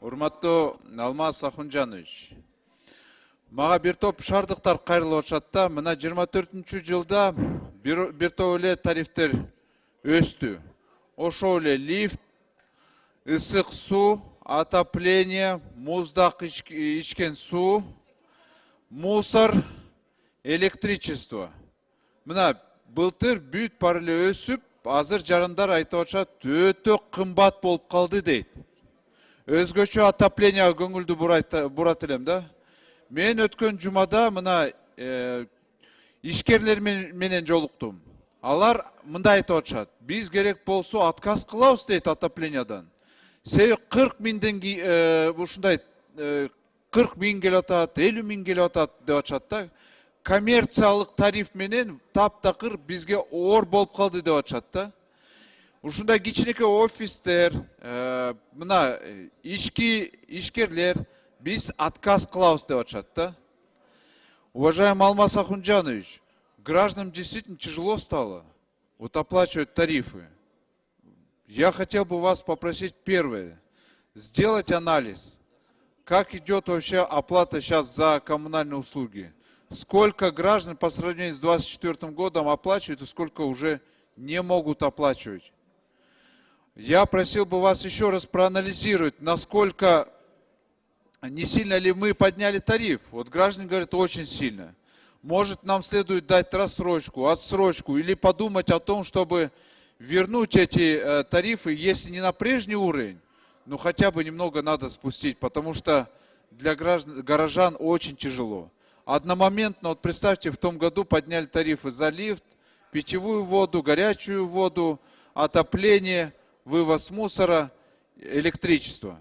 Урматтуу Алмаз Ахунжанович. Мага бир топ шаардыктар кайрылып атышат да, мына 24-жылда бир топ эле тарифтер өстү. Ошол эле лифт, ысык суу, отопление, муздак ичкен суу, мусор, электричество. Мына былтыр бүт баары эле өсүп, азыр жарандар айтып атышат, өтө кымбат болуп калды дейт. Өзгөчө отоплениега көңүлдү бурат элем да. Мен өткөн жумада мына ишкерлер менен жолуктум. Алар мындай айтып атышат. Биз керек болсо отказ кылабыз дейт отоплениядан. Себеби 40 миңден ушундай 40 миң келип атат, 50 миң келип атат деп атышат да. Коммерциялык тариф менен таптакыр бизге оор болуп калды деп атышат да. Ушундай кичинекей офистер, мына ишкерлер биз отказ кылабыз деп атышат да. Уважаемый Алмаз Ахунжанович, гражданам действительно тяжело стало вот оплачивать тарифы. Я хотел бы вас попросить первое, сделать анализ, как идет вообще оплата сейчас за коммунальные услуги. Сколько граждан по сравнению с 2024 годом оплачивают и сколько уже не могут оплачивать. Я просил бы вас еще раз проанализировать, насколько не сильно ли мы подняли тариф. Вот граждане говорят, очень сильно. Может, нам следует дать рассрочку, отсрочку или подумать о том, чтобы вернуть эти тарифы, если не на прежний уровень, но хотя бы немного надо спустить, потому что для горожан очень тяжело. Одномоментно, вот представьте, в том году подняли тарифы за лифт, питьевую воду, горячую воду, отопление, вывоз мусора, электричество.